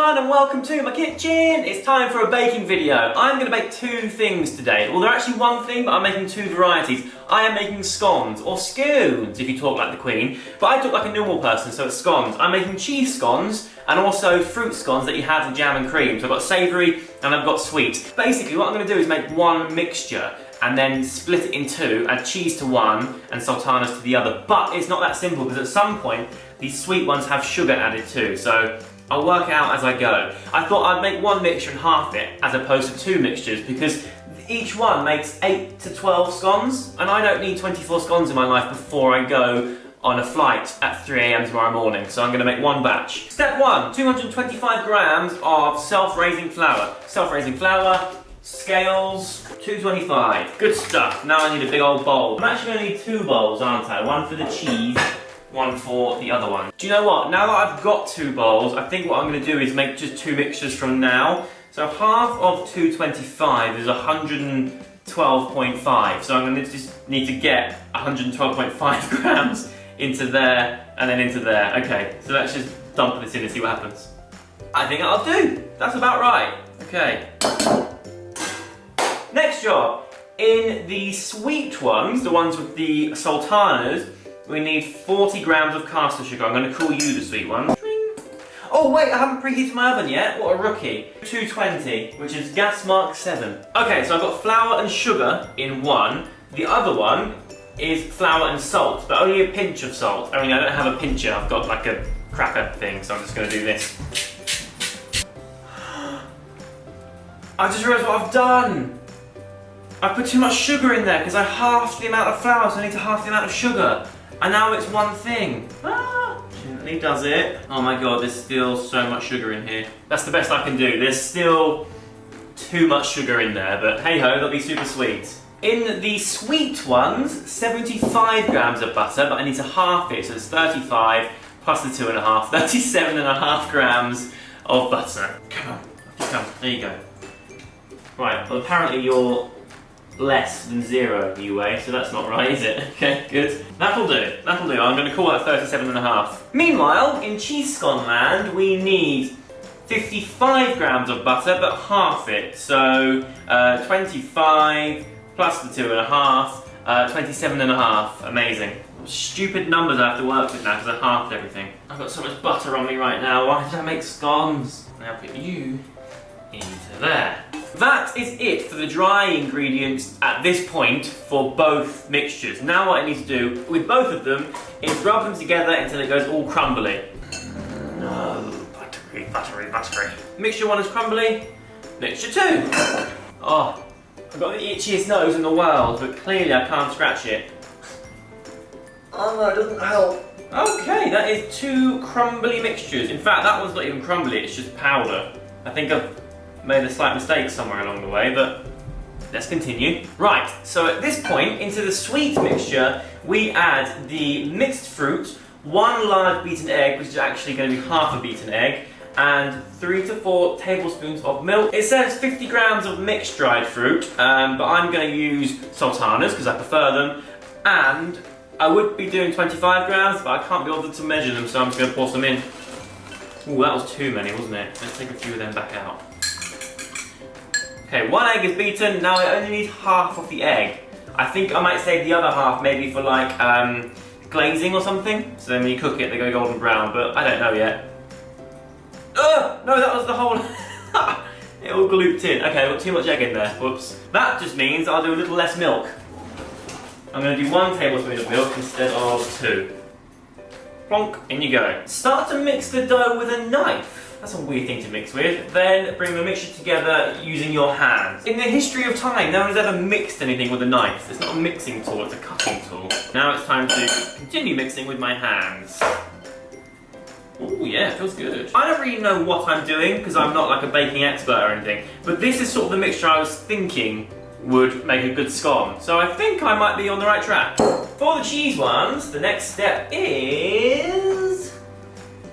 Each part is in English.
everyone and welcome to my kitchen. It's time for a baking video. I'm going to make two things today. Well, they're actually one thing, but I'm making two varieties. I am making scones, or scones if you talk like the Queen, but I talk like a normal person, so it's scones. I'm making cheese scones and also fruit scones that you have with jam and cream. So I've got savoury and I've got sweet. Basically what I'm going to do is make one mixture and then split it in two, add cheese to one and sultanas to the other. But it's not that simple because at some point these sweet ones have sugar added too, so I'll work it out as I go. I thought I'd make one mixture and half it as opposed to two mixtures because each one makes 8 to 12 scones and I don't need 24 scones in my life before I go on a flight at 3 AM tomorrow morning, so I'm going to make one batch. Step 1, 225 grams of self-raising flour. Self-raising flour, scales, 225. Good stuff. Now I need a big old bowl. I'm actually going to need two bowls, aren't I? One for the cheese, one for the other one. Do you know what? Now that I've got two bowls, I think what I'm going to do is make just two mixtures from now. So half of 225 is 112.5. So I'm going to just need to get 112.5 grams into there and then into there. Okay, so let's just dump this in and see what happens. I think that'll do. That's about right. Okay. Next job. In the sweet ones, the ones with the sultanas, we need 40 grams of caster sugar. I'm going to call you the sweet one. Oh wait, I haven't preheated my oven yet. What a rookie. 220, which is gas mark 7. Okay, so I've got flour and sugar in one. The other one is flour and salt, but only a pinch of salt. I mean, I don't have a pincher. I've got like a cracker thing, so I'm just going to do this. I just realised what I've done. I put too much sugar in there because I halved the amount of flour, so I need to half the amount of sugar. And now it's one thing. Gently does it. Oh my god, there's still so much sugar in here. That's the best I can do. There's still too much sugar in there, but hey ho, they'll be super sweet. In the sweet ones, 75 grams of butter, but I need to half it, so it's 35 plus the 2.5, 37.5 grams of butter. Come on, off you come. There you go. Right, well apparently you're less than 0 you weigh, so that's not right, is it? Okay, good. That'll do, that'll do. I'm going to call that 37.5. Meanwhile, in cheese scone land, we need 55 grams of butter, but half it. So, 25 plus the 2.5, 27.5. Amazing. Stupid numbers I have to work with now because I halved everything. I've got so much butter on me right now. Why did I make scones? Now put you into there. That is it for the dry ingredients at this point for both mixtures. Now what I need to do with both of them is rub them together until it goes all crumbly. No, buttery, buttery, buttery. Mixture 1 is crumbly, mixture 2. Oh, I've got the itchiest nose in the world, but clearly I can't scratch it. Oh no, it doesn't help. Okay, that is 2 crumbly mixtures. In fact, that one's not even crumbly, it's just powder. I think I've made a slight mistake somewhere along the way, but let's continue. Right, so at this point, into the sweet mixture, we add the mixed fruit, 1 large beaten egg, which is actually going to be half a beaten egg, and 3 to 4 tablespoons of milk. It says 50 grams of mixed dried fruit, but I'm going to use sultanas because I prefer them, and I would be doing 25 grams, but I can't be bothered to measure them, so I'm just going to pour some in. Ooh, that was too many, wasn't it? Let's take a few of them back out. Okay, 1 egg is beaten, now I only need half of the egg. I think I might save the other half maybe for like glazing or something. So then when you cook it, they go golden brown, but I don't know yet. No, that was the whole... It all glooped in. Okay, I've got too much egg in there, whoops. That just means I'll do a little less milk. I'm going to do 1 tablespoon of milk instead of 2. Plonk, in you go. Start to mix the dough with a knife. That's a weird thing to mix with. Then bring the mixture together using your hands. In the history of time, no one has ever mixed anything with a knife. It's not a mixing tool, it's a cutting tool. Now it's time to continue mixing with my hands. Oh yeah, it feels good. I don't really know what I'm doing because I'm not like a baking expert or anything, but this is sort of the mixture I was thinking would make a good scone. So I think I might be on the right track. For the cheese ones, the next step is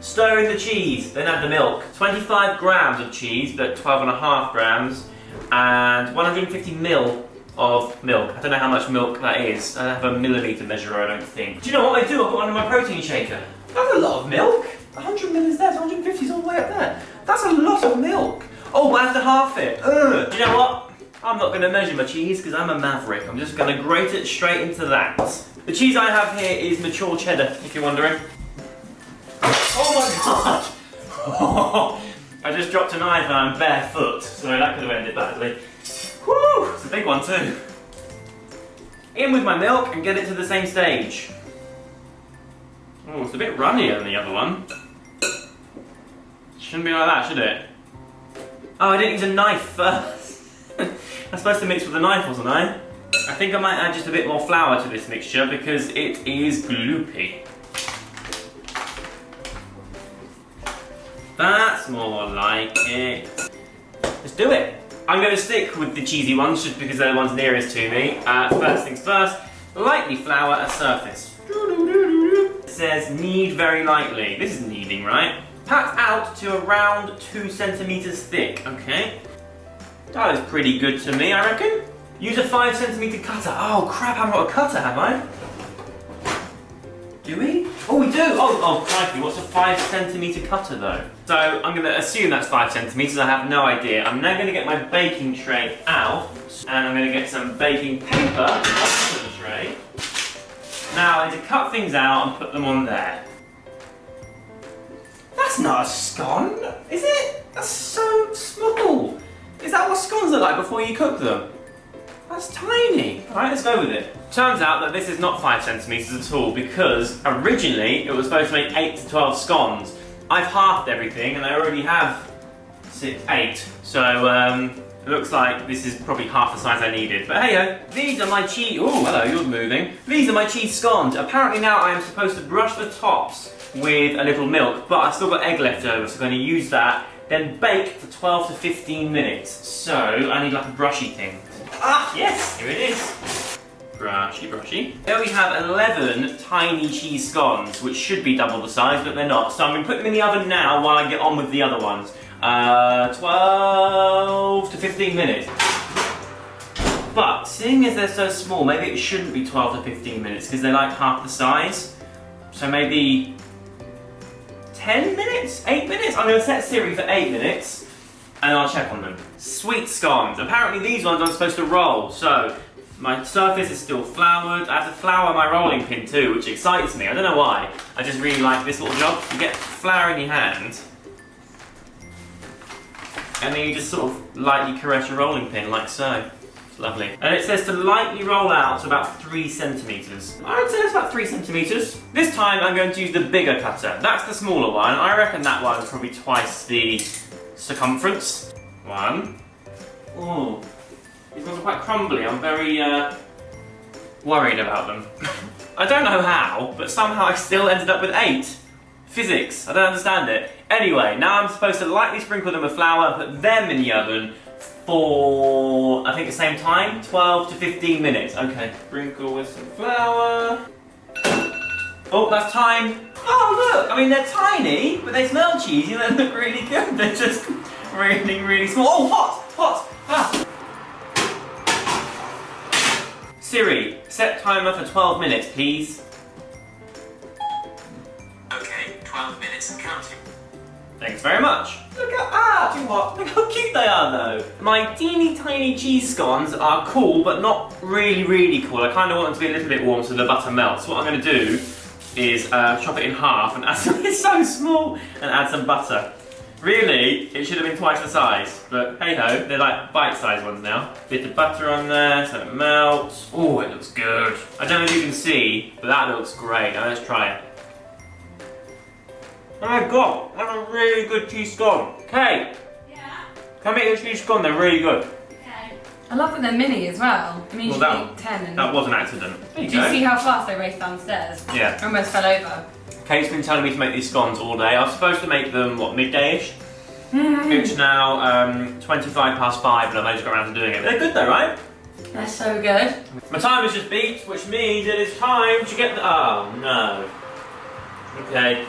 stir in the cheese, then add the milk. 25 grams of cheese, but 12.5 grams, and 150 ml of milk. I don't know how much milk that is. I don't have a milliliter measurer, I don't think. Do you know what I do? I've got one in my protein shaker. That's a lot of milk. 100 ml is there, so 150 is all the way up there. That's a lot of milk. Oh, I have to half it. Ugh. You know what? I'm not going to measure my cheese because I'm a maverick. I'm just going to grate it straight into that. The cheese I have here is mature cheddar, if you're wondering. Oh my god! I just dropped a knife and I'm barefoot, so that could have ended badly. Whew! It's a big one too. In with my milk and get it to the same stage. Oh, it's a bit runnier than the other one. Shouldn't be like that, should it? Oh, I didn't use a knife first. I'm supposed to mix with a knife, wasn't I? I think I might add just a bit more flour to this mixture because it is gloopy. That's more like it. Let's do it. I'm going to stick with the cheesy ones just because they're the ones nearest to me. First things first, lightly flour a surface. It says knead very lightly. This is kneading, right? Pat out to around 2 centimeters thick, okay? That is pretty good to me, I reckon. Use a 5 centimeter cutter. Oh crap, I haven't got a cutter, have I? Do we? Oh, we do! Oh, crikey, what's a 5 centimeter cutter though? So, I'm going to assume that's 5 centimeters, I have no idea. I'm now going to get my baking tray out, and I'm going to get some baking paper onto the tray. Now, I need to cut things out and put them on there. That's not a scone, is it? That's so small. Is that what scones look like before you cook them? That's tiny. Alright, let's go with it. Turns out that this is not 5 centimeters at all because originally it was supposed to make 8 to 12 scones. I've halved everything and I already have 8. So it looks like this is probably half the size I needed. But hey-ho, these are my cheese. Oh, hello, you're moving. These are my cheese scones. Apparently now I am supposed to brush the tops with a little milk, but I've still got egg left over, so I'm going to use that. Then bake for 12 to 15 minutes. So I need like a brushy thing. Ah, yes, here it is. Brushy, brushy. There we have 11 tiny cheese scones, which should be double the size, but they're not. So I'm going to put them in the oven now while I get on with the other ones. 12 to 15 minutes. But seeing as they're so small, maybe it shouldn't be 12 to 15 minutes because they're like half the size. So maybe 10 minutes? 8 minutes? I'm going to set Siri for 8 minutes and I'll check on them. Sweet scones. Apparently these ones I'm supposed to roll. So my surface is still floured. I have to flour my rolling pin too, which excites me. I don't know why. I just really like this little job. You get flour in your hand and then you just sort of lightly caress your rolling pin like so. It's lovely. And it says to lightly roll out to about 3 centimeters. I'd say it's about 3 centimeters. This time I'm going to use the bigger cutter. That's the smaller one. I reckon that one's probably twice the circumference. One. Ooh. These ones are quite crumbly. I'm very worried about them. I don't know how, but somehow I still ended up with 8. Physics. I don't understand it. Anyway, now I'm supposed to lightly sprinkle them with flour and put them in the oven for, I think, the same time, 12 to 15 minutes. Okay, sprinkle with some flour. Oh, that's time. Oh, look, I mean, they're tiny, but they smell cheesy and they look really good. They're just really, really small. Oh, hot, hot. Ah. Siri, set timer for 12 minutes, please. Okay, 12 minutes and counting. Thanks very much. Look at, too hot. Look how cute they are though. My teeny tiny cheese scones are cool, but not really, really cool. I kind of want them to be a little bit warm so the butter melts. What I'm going to do is chop it in half and add some, it's so small, and add some butter. Really, it should have been twice the size, but hey ho, they're like bite-sized ones now. Bit of butter on there so it melts. Oh, it looks good. I don't know if you can see, but that looks great. Now let's try it. Oh my god, that's a really good cheese scone. Kate! Yeah? Come make a cheese scone, they're really good. Okay. I love that they're mini as well. I mean, you should eat 10 and... That was an accident. Did you see how fast they raced downstairs? Yeah. I almost fell over. Kate's been telling me to make these scones all day. I was supposed to make them, what, midday-ish? It's now 25 past 5 and I've only just got around to doing it. They're good though, right? They're so good. My time has just beat, which means it is time to get the... Oh, no. Okay.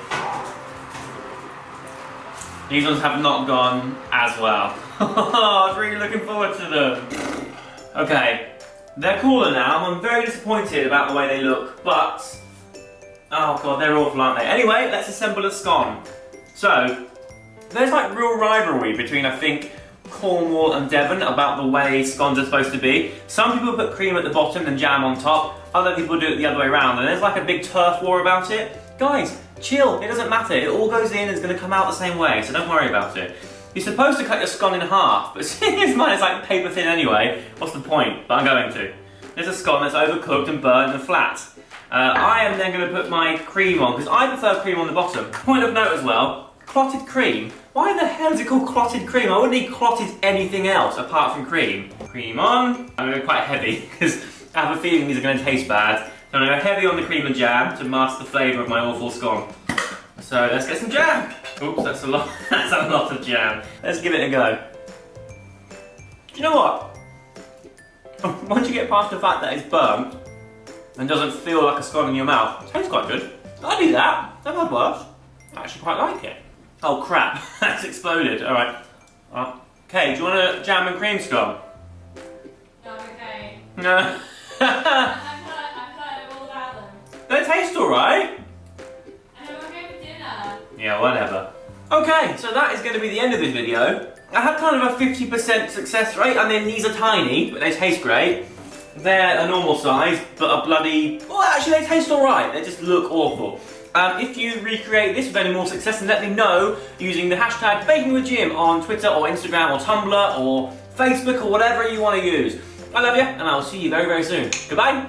These ones have not gone as well. I was really looking forward to them. Okay. They're cooler now. I'm very disappointed about the way they look, but... Oh god, they're awful, aren't they? Anyway, let's assemble a scone. So, There's like real rivalry between, I think, Cornwall and Devon about the way scones are supposed to be. Some people put cream at the bottom and jam on top. Other people do it the other way around, and there's like a big turf war about it. Guys, chill, it doesn't matter. It all goes in and it's going to come out the same way, so don't worry about it. You're supposed to cut your scone in half, but seeing as mine is like paper thin anyway, what's the point? But I'm going to. There's a scone that's overcooked and burnt and flat. I am then going to put my cream on, because I prefer cream on the bottom. Point of note as well, clotted cream. Why the hell is it called clotted cream? I wouldn't need clotted anything else apart from cream. Cream on. I'm going to go quite heavy, because I have a feeling these are going to taste bad. So I'm going to go heavy on the cream and jam to mask the flavour of my awful scone. So let's get some jam. Oops, that's a lot. That's a lot of jam. Let's give it a go. Do you know what? Once you get past the fact that it's burnt and doesn't feel like a scone in your mouth, it tastes quite good. I'll do that. I've had worse. I actually quite like it. Oh crap, that's exploded. Alright. Okay, do you want a jam and cream scone? No, okay. No. I've heard all about them. They taste alright. And I'm okay for dinner. Yeah, whatever. Okay, so that is going to be the end of this video. I had kind of a 50% success rate. I mean, these are tiny, but they taste great. They're a normal size, but a bloody... Well, actually, they taste alright. They just look awful. If you recreate this with any more success, then let me know using the hashtag BAKINGWITHJIM on Twitter or Instagram or Tumblr or Facebook or whatever you want to use. I love you, and I will see you very, very soon. Goodbye.